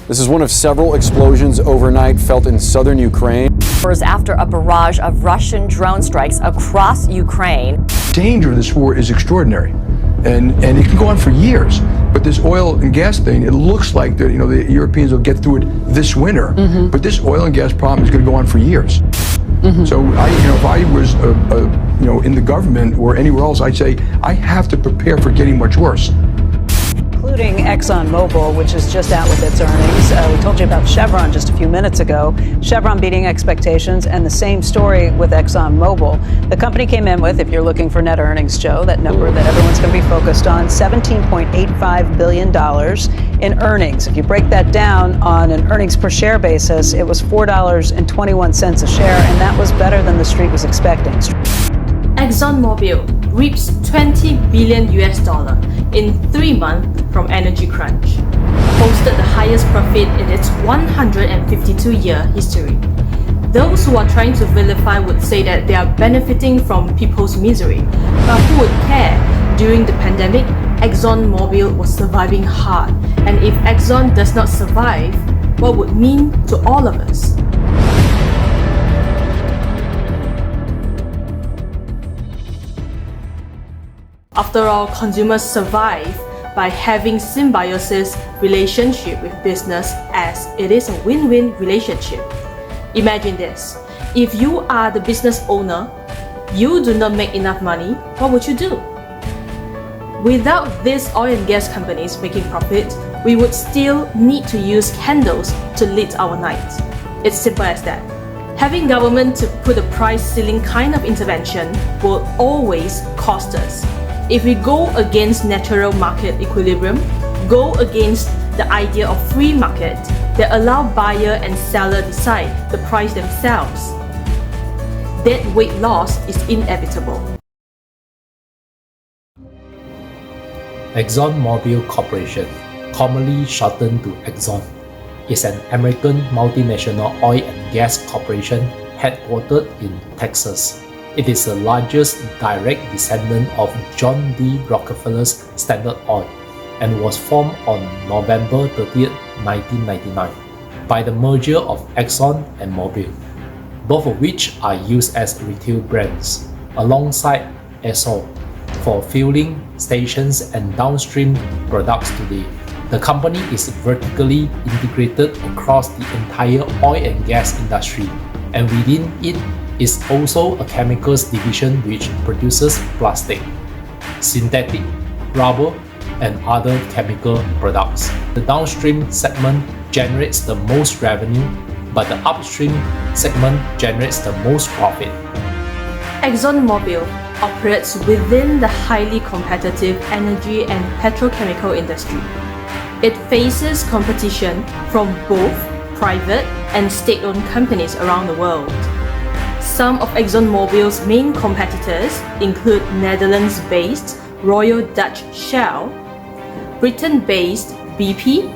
This is one of several explosions overnight felt in southern Ukraine. After a barrage of Russian drone strikes across Ukraine. The danger of this war is extraordinary, and it can go on for years. But this oil and gas thing, it looks like that the Europeans will get through it this winter. But this oil and gas problem is going to go on for years. So if I was in the government or anywhere else, I'd say I have to prepare for getting much worse. Including ExxonMobil, which is just out with its earnings. We told you about Chevron just a few minutes ago. Chevron beating expectations, and the same story with ExxonMobil. The company came in with, if you're looking for net earnings, Joe, that number that everyone's going to be focused on, $17.85 billion in earnings. If you break that down on an earnings per share basis, it was $4.21 a share, and that was better than the street was expecting. ExxonMobil reaps $20 billion in 3 months from energy crunch, posted the highest profit in its 152-year history. Those who are trying to vilify would say that they are benefiting from people's misery, but who would care? During the pandemic, ExxonMobil was surviving hard, and if Exxon does not survive, what would it mean to all of us? After all, consumers survive by having symbiosis relationship with business, as it is a win-win relationship. Imagine this. If you are the business owner, you do not make enough money, what would you do? Without these oil and gas companies making profit, we would still need to use candles to lit our night. It's simple as that. Having government to put a price ceiling kind of intervention will always cost us. If we go against natural market equilibrium, go against the idea of free market that allow buyer and seller decide the price themselves, dead weight loss is inevitable. ExxonMobil Corporation, commonly shortened to Exxon, is an American multinational oil and gas corporation headquartered in Texas. It is the largest direct descendant of John D. Rockefeller's Standard Oil and was formed on November 30, 1999 by the merger of Exxon and Mobil, both of which are used as retail brands, alongside Esso for fueling stations and downstream products today. The company is vertically integrated across the entire oil and gas industry, and within it is also a chemicals division which produces plastic, synthetic rubber, and other chemical products. The downstream segment generates the most revenue, but the upstream segment generates the most profit. ExxonMobil operates within the highly competitive energy and petrochemical industry. It faces competition from both private and state-owned companies around the world. Some of ExxonMobil's main competitors include Netherlands-based Royal Dutch Shell, Britain-based BP,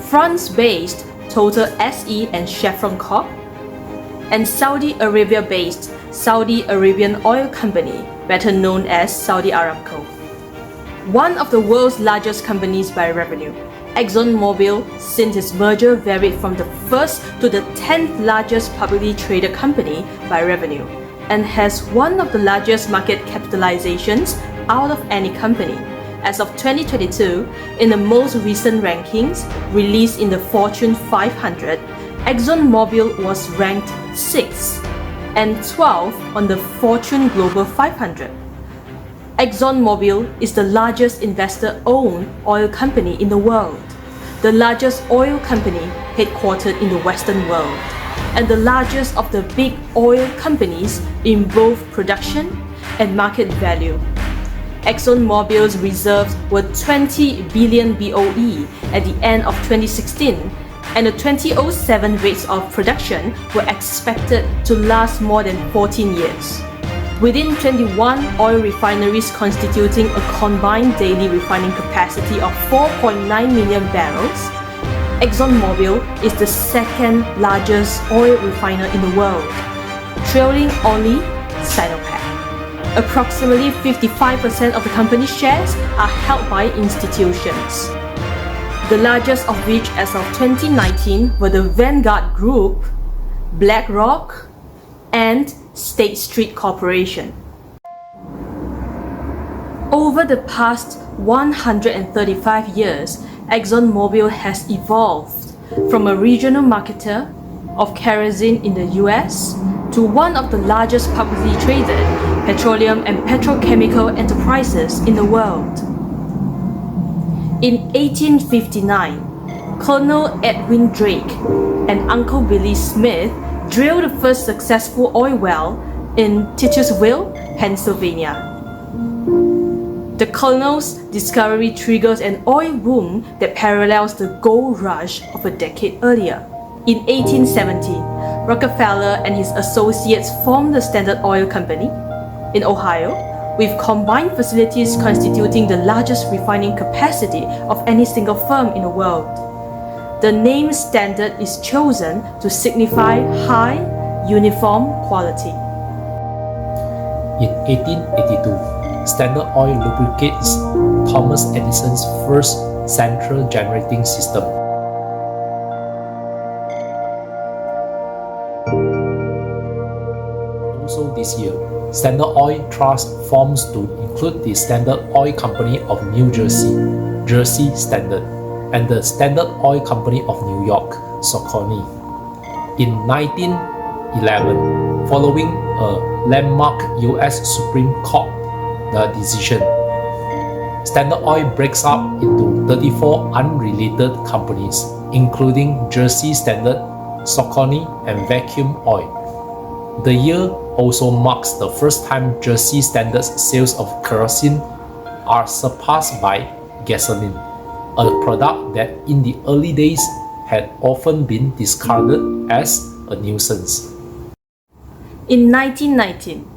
France-based Total SE and Chevron Corp, and Saudi Arabia-based Saudi Arabian Oil Company, better known as Saudi Aramco. One of the world's largest companies by revenue, ExxonMobil, since its merger, varied from the first to the 10th largest publicly traded company by revenue, and has one of the largest market capitalizations out of any company. As of 2022, in the most recent rankings released in the Fortune 500, ExxonMobil was ranked 6th and 12th on the Fortune Global 500. ExxonMobil is the largest investor-owned oil company in the world, the largest oil company headquartered in the Western world, and the largest of the big oil companies in both production and market value. ExxonMobil's reserves were 20 billion BOE at the end of 2016, and the 2007 rates of production were expected to last more than 14 years. Within 21 oil refineries constituting a combined daily refining capacity of 4.9 million barrels, ExxonMobil is the second largest oil refiner in the world, trailing only Sinopec. Approximately 55% of the company's shares are held by institutions. the largest of which as of 2019 were the Vanguard Group, BlackRock, and State Street Corporation. Over the past 135 years, ExxonMobil has evolved from a regional marketer of kerosene in the US to one of the largest publicly traded petroleum and petrochemical enterprises in the world. In 1859, Colonel Edwin Drake and Uncle Billy Smith drilled the first successful oil well in Titusville, Pennsylvania. The Colonel's discovery triggers an oil boom that parallels the gold rush of a decade earlier. In 1870, Rockefeller and his associates formed the Standard Oil Company in Ohio, with combined facilities constituting the largest refining capacity of any single firm in the world. The name Standard is chosen to signify high, uniform quality. In 1882, Standard Oil lubricates Thomas Edison's first central generating system. Also this year, Standard Oil Trust forms to include the Standard Oil Company of New Jersey, Jersey Standard, and the Standard Oil Company of New York, Saucony. In 1911, following a landmark US Supreme Court decision, Standard Oil breaks up into 34 unrelated companies, including Jersey Standard, Saucony, and Vacuum Oil. The year also marks the first time Jersey Standard's sales of kerosene are surpassed by gasoline, a product that in the early days had often been discarded as a nuisance. In 1919,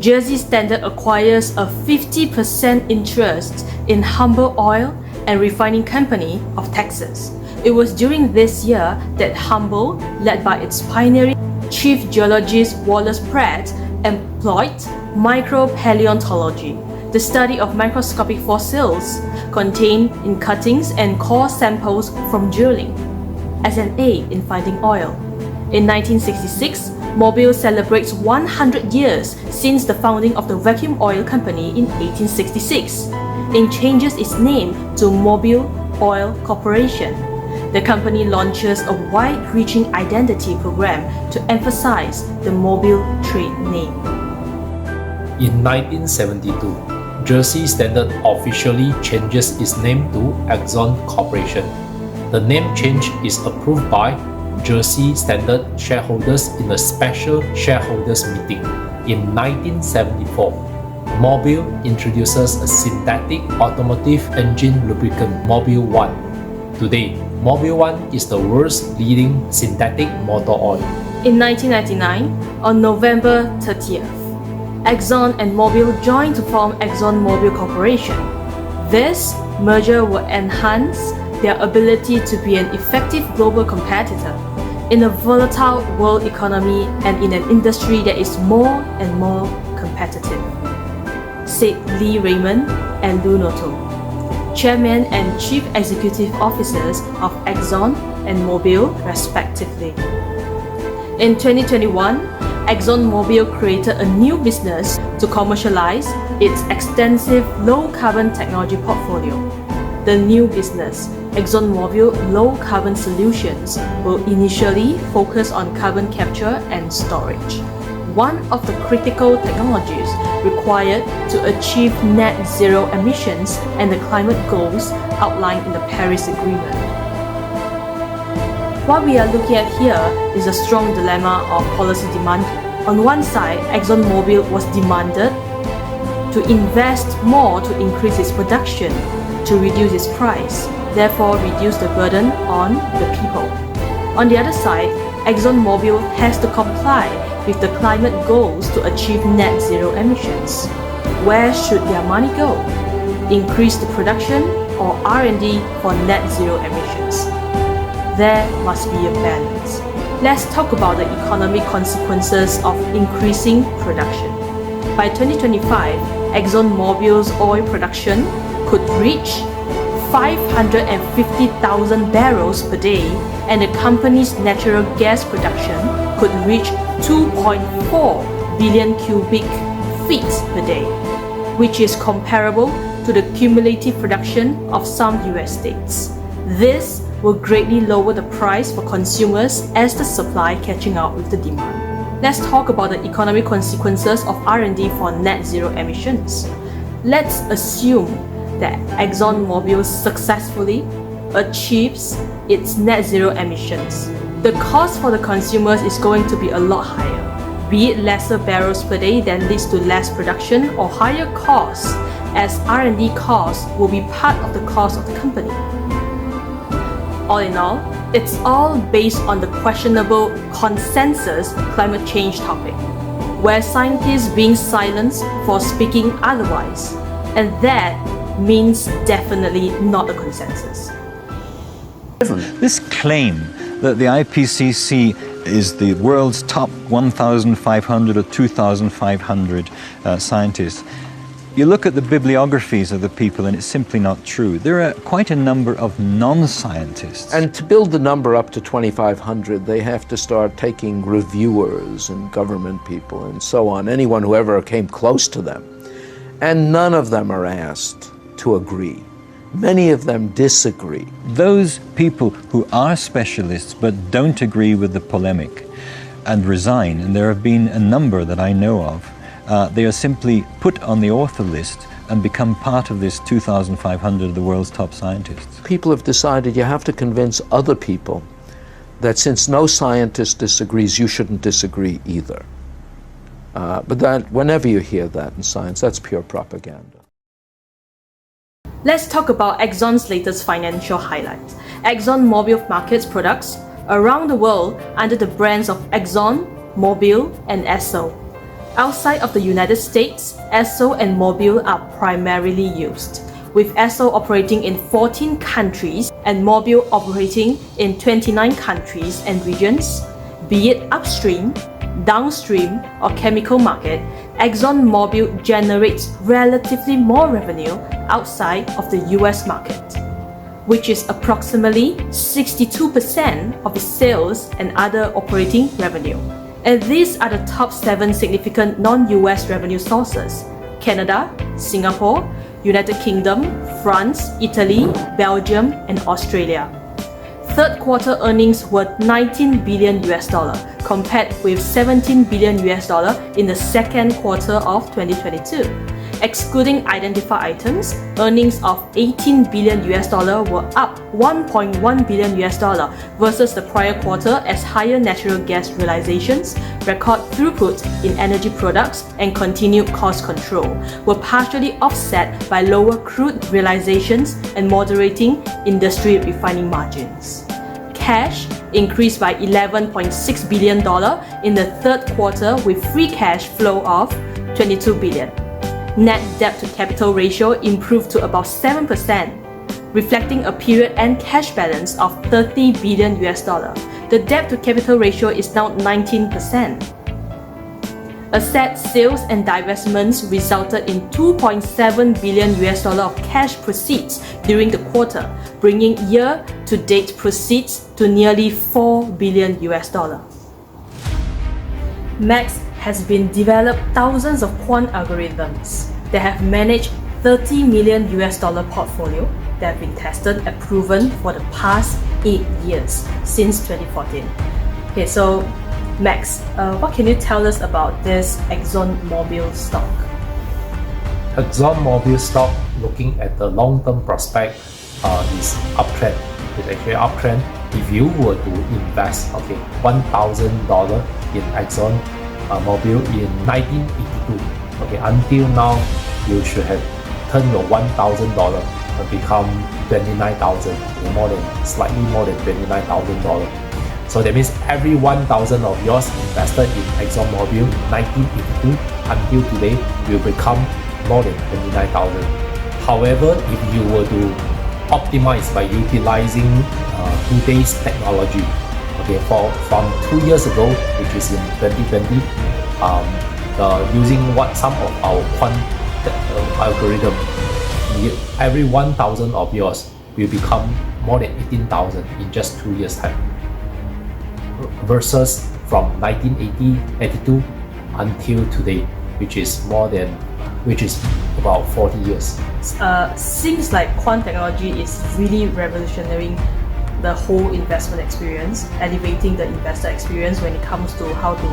Jersey Standard acquires a 50% interest in Humble Oil and Refining Company of Texas. It was during this year that Humble, led by its pioneering chief geologist Wallace Pratt, employed micropaleontology, the study of microscopic fossils contained in cuttings and core samples from drilling, as an aid in finding oil. In 1966, Mobil celebrates 100 years since the founding of the Vacuum Oil Company in 1866 and changes its name to Mobil Oil Corporation. The company launches a wide-reaching identity program to emphasize the Mobil trade name. In 1972, Jersey Standard officially changes its name to Exxon Corporation. The name change is approved by Jersey Standard shareholders in a special shareholders meeting. In 1974, Mobil introduces a synthetic automotive engine lubricant, Mobil 1. Today, Mobil 1 is the world's leading synthetic motor oil. In 1999, on November 30th, Exxon and Mobil joined to form ExxonMobil Corporation. This merger will enhance their ability to be an effective global competitor in a volatile world economy and in an industry that is more and more competitive, said Lee Raymond and Lou Noto, Chairman and Chief Executive Officers of Exxon and Mobil, respectively. In 2021, ExxonMobil created a new business to commercialize its extensive low-carbon technology portfolio. The new business, ExxonMobil Low Carbon Solutions, will initially focus on carbon capture and storage, one of the critical technologies required to achieve net zero emissions and the climate goals outlined in the Paris Agreement. What we are looking at here is a strong dilemma of policy demand. On one side, ExxonMobil was demanded to invest more to increase its production, to reduce its price, therefore reduce the burden on the people. On the other side, ExxonMobil has to comply with the climate goals to achieve net zero emissions. Where should their money go? Increase the production or R&D for net zero emissions? There must be a balance. Let's talk about the economic consequences of increasing production. By 2025, ExxonMobil's oil production could reach 550,000 barrels per day, and the company's natural gas production could reach 2.4 billion cubic feet per day, which is comparable to the cumulative production of some US states. This will greatly lower the price for consumers as the supply catching up with the demand. Let's talk about the economic consequences of R&D for net zero emissions. Let's assume that ExxonMobil successfully achieves its net zero emissions. The cost for the consumers is going to be a lot higher, be it lesser barrels per day that leads to less production, or higher costs as R&D costs will be part of the cost of the company. All in all, it's all based on the questionable consensus climate change topic, where scientists being silenced for speaking otherwise, and that means definitely not a consensus. This claim that the IPCC is the world's top 1,500 or 2,500 scientists, you look at the bibliographies of the people and it's simply not true. There are quite a number of non-scientists. And to build the number up to 2,500, they have to start taking reviewers and government people and so on, anyone who ever came close to them. And none of them are asked to agree. Many of them disagree. Those people who are specialists but don't agree with the polemic and resign, and there have been a number that I know of, they are simply put on the author list and become part of this 2,500 of the world's top scientists. People have decided you have to convince other people that since no scientist disagrees, you shouldn't disagree either. But that, whenever you hear that in science, that's pure propaganda. Let's talk about Exxon's latest financial highlights. ExxonMobil markets products around the world under the brands of Exxon, Mobil, and Esso. Outside of the United States, Esso and Mobil are primarily used, with Esso operating in 14 countries and Mobil operating in 29 countries and regions. Be it upstream, downstream, or chemical market, ExxonMobil generates relatively more revenue outside of the US market, which is approximately 62% of its sales and other operating revenue. And these are the top 7 significant non-US revenue sources: Canada, Singapore, United Kingdom, France, Italy, Belgium, and Australia. Third quarter earnings were $19 billion compared with $17 billion in the second quarter of 2022. Excluding identified items, earnings of $18 billion were up $1.1 billion versus the prior quarter as higher natural gas realizations, record throughput in energy products, and continued cost control were partially offset by lower crude realizations and moderating industry refining margins. Cash increased by $11.6 billion in the third quarter with free cash flow of $22 billion. Net debt to capital ratio improved to about 7%, reflecting a period-end cash balance of $30 billion. The debt to capital ratio is now 19%. Asset sales and divestments resulted in $2.7 billion of cash proceeds during the quarter, bringing year-to-date proceeds to nearly $4 billion. Max has been developed thousands of quant algorithms that have managed $30 million portfolio that have been tested and proven for the past 8 years since 2014. Okay, so Max, what can you tell us about this ExxonMobil stock? ExxonMobil stock, looking at the long-term prospect, is uptrend. It's actually uptrend. If you were to invest, $1,000 in ExxonMobil in 1982, until now, you should have turned your $1,000 and become $29,000, slightly more than $29,000. So that means every 1,000 of yours invested in ExxonMobil in 1982 until today will become more than 29,000. However, if you were to optimize by utilizing today's technology, from 2 years ago, which is in 2020, using some of our quant algorithm, every 1,000 of yours will become more than 18,000 in just 2 years' time. Versus from 1982 until today, which is about 40 years. Seems like quant technology is really revolutionizing the whole investment experience, elevating the investor experience when it comes to how to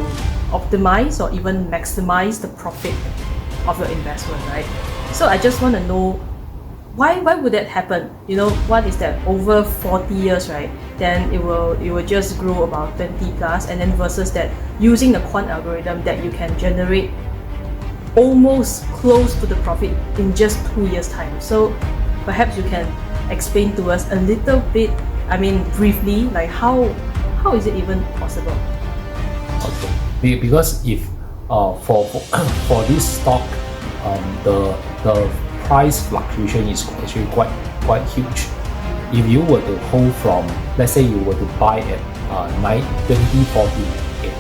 optimize or even maximize the profit of your investment, right? So I just want to know, why would that happen? You know, what is that over 40 years, right? Then it will just grow about 20 plus, and then versus that using the quant algorithm that you can generate almost close to the profit in just 2 years time. So perhaps you can explain to us a little bit, I mean briefly, like how is it even possible? Okay, because if for this stock, the price fluctuation is actually quite huge. If you were to hold from, let's say you were to buy at 2014, okay,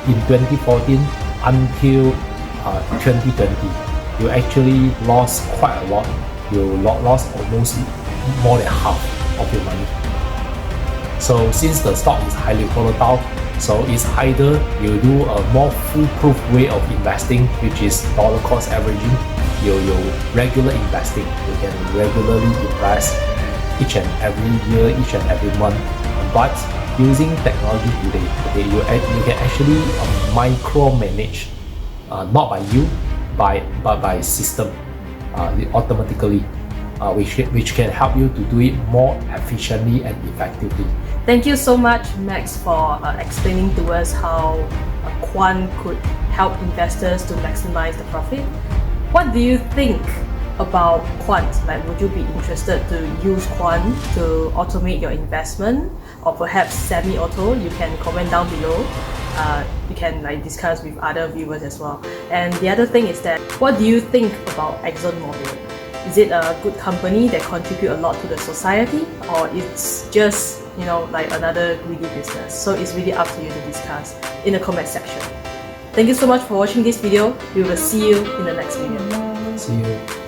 in 2014 until 2020, you actually lost quite a lot. You lost almost more than half of your money. So since the stock is highly volatile, so it's either you do a more foolproof way of investing, which is dollar cost averaging, your regular investing. You can regularly invest each and every year, each and every month. But using technology today, you can actually micromanage, not by you, but by system, automatically, which can help you to do it more efficiently and effectively. Thank you so much, Max, for explaining to us how a quant could help investors to maximize the profit. What do you think about quant? Like, would you be interested to use quant to automate your investment, or perhaps semi-auto? You can comment down below. You can discuss with other viewers as well. And the other thing is that, what do you think about ExxonMobil? Is it a good company that contribute a lot to the society, or it's just like another greedy business? So it's really up to you to discuss in the comment section. Thank you so much for watching this video. We will see you in the next video. See you.